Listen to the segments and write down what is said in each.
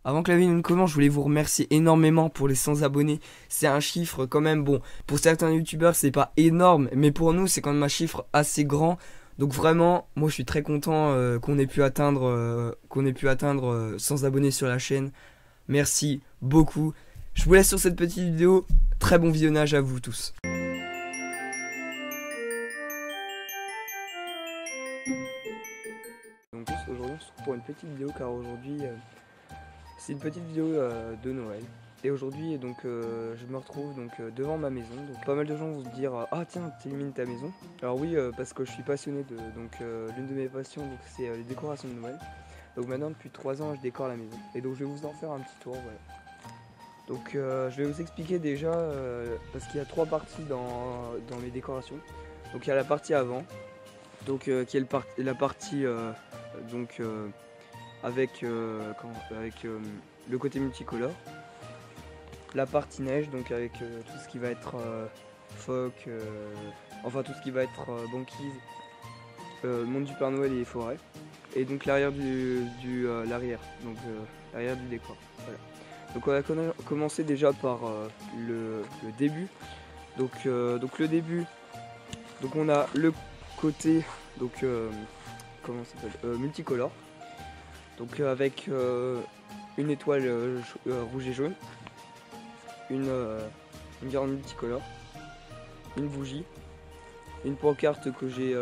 Avant que la vidéo ne commence, je voulais vous remercier énormément pour les 100 abonnés. C'est un chiffre quand même, bon, pour certains youtubeurs c'est pas énorme, mais pour nous c'est quand même un chiffre assez grand. Donc vraiment, moi je suis très content qu'on ait pu atteindre 100 abonnés sur la chaîne. Merci beaucoup. Je vous laisse sur cette petite vidéo. Très bon visionnage à vous tous. Donc aujourd'hui on se retrouve pour une petite vidéo car aujourd'hui c'est une petite vidéo de Noël. Et aujourd'hui donc je me retrouve donc devant ma maison. Donc pas mal de gens vont se dire ah tiens t'illumines ta maison. Alors oui parce que je suis passionné de l'une de mes passions donc c'est les décorations de Noël. Donc maintenant depuis 3 ans je décore la maison. Et donc je vais vous en faire un petit tour voilà. Donc je vais vous expliquer déjà parce qu'il y a 3 parties dans mes décorations. Donc il y a la partie avant, donc qui est la partie avec le côté multicolore. La partie neige, donc avec tout ce qui va être phoque, enfin tout ce qui va être banquise, monde du Père Noël et les forêts. Et donc l'arrière l'arrière du décor. Voilà. Donc on va commencer déjà par le début. Donc le début, donc on a le côté comment ça s'appelle, multicolore. Donc avec une étoile rouge et jaune, une guirlande multicolore, une bougie, une pancarte que j'ai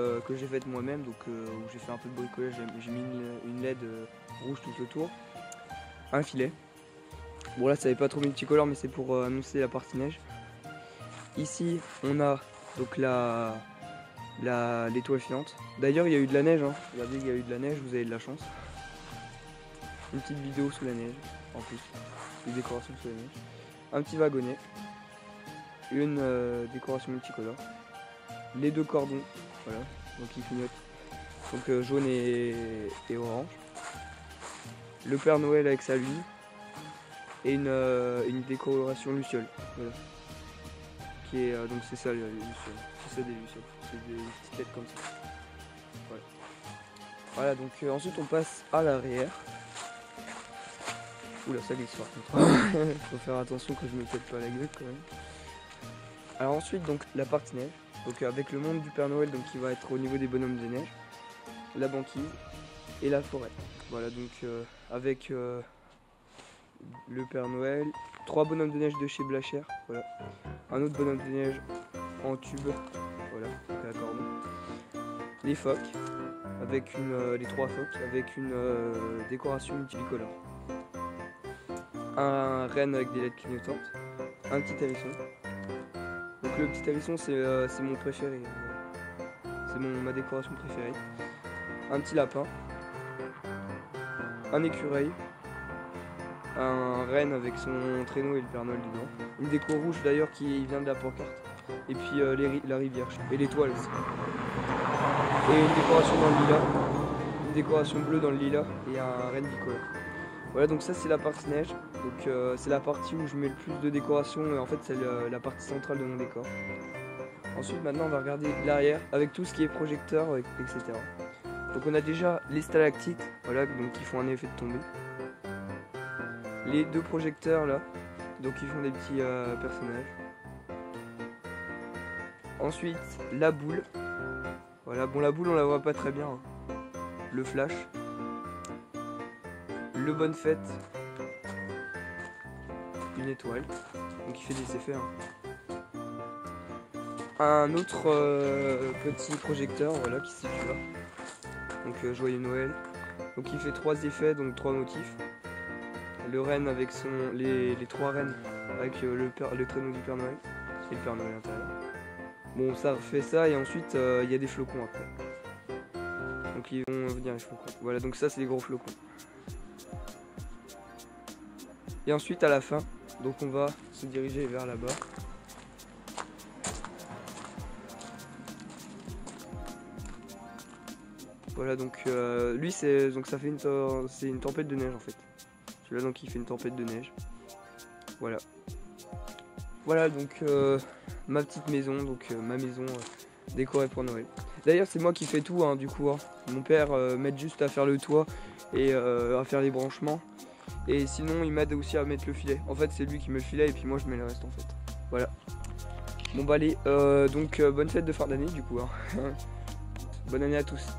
faite moi-même, donc où j'ai fait un peu de bricolage, j'ai mis une LED rouge tout autour, un filet. Bon là ça n'est pas trop multicolore mais c'est pour annoncer la partie neige. Ici on a donc l'étoile filante. D'ailleurs il y a eu de la neige, hein. Regardez, il y a eu de la neige, vous avez de la chance. Une petite vidéo sous la neige en plus, une décoration sous la neige. Un petit wagonnet, une décoration multicolore, les 2 cordons, voilà, donc ils clignotent, donc jaune et orange, le Père Noël avec sa lune et une décoration luciole, voilà, qui est donc c'est ça les lucioles, c'est ça des lucioles, c'est des petites lettres comme ça, voilà. Voilà, donc ensuite on passe à l'arrière. Oula, ça glisse par contre. Faut faire attention que je me pète pas la gueule quand même. Alors ensuite donc la partie neige, donc avec le monde du Père Noël donc qui va être au niveau des bonhommes de neige, la banquise et la forêt. Voilà donc avec le Père Noël, 3 bonhommes de neige de chez Blacher, voilà. Un autre bonhomme de neige en tube, voilà, donc à cordon. Les phoques, avec les 3 phoques avec une décoration multicolore. Un renne avec des lettres clignotantes, un petit hérisson. Donc le petit hérisson c'est mon préféré, c'est ma décoration préférée. Un petit lapin, un écureuil, un renne avec son traîneau et le Père Noël dedans. Une déco rouge d'ailleurs qui vient de la pancarte. Et puis la rivière et l'étoile aussi. Et une décoration dans le lilas, une décoration bleue dans le lilas et un renne bicolore. Voilà, donc ça c'est la partie neige, donc c'est la partie où je mets le plus de décoration et en fait c'est la partie centrale de mon décor. Ensuite maintenant on va regarder l'arrière avec tout ce qui est projecteur, etc. Donc on a déjà les stalactites, voilà, donc qui font un effet de tombée. Les 2 projecteurs là, donc ils font des petits personnages. Ensuite la boule, voilà, bon la boule on la voit pas très bien, hein. Le flash. Le bonne fête, une étoile, donc il fait des effets. Hein. Un autre petit projecteur, voilà, qui se situe là. Donc joyeux Noël. Donc il fait 3 effets, donc 3 motifs. Le renne avec les 3 rennes avec le traîneau du Père Noël et le Père Noël à l'intérieur. Bon ça fait ça et ensuite il y a des flocons après. Donc ils vont venir les flocons. Voilà, donc ça c'est les gros flocons. Et ensuite à la fin, donc on va se diriger vers là-bas. Voilà, donc lui c'est ça fait une tempête de neige en fait. Celui-là donc il fait une tempête de neige. Voilà. Voilà donc ma petite maison, donc ma maison décorée pour Noël. D'ailleurs c'est moi qui fais tout hein, du coup. Hein. Mon père m'aide juste à faire le toit et à faire les branchements. Et sinon il m'aide aussi à mettre le filet. En fait c'est lui qui met le filet et puis moi je mets le reste en fait. Voilà. Bon bah allez, donc bonne fête de fin d'année du coup. Hein. Bonne année à tous.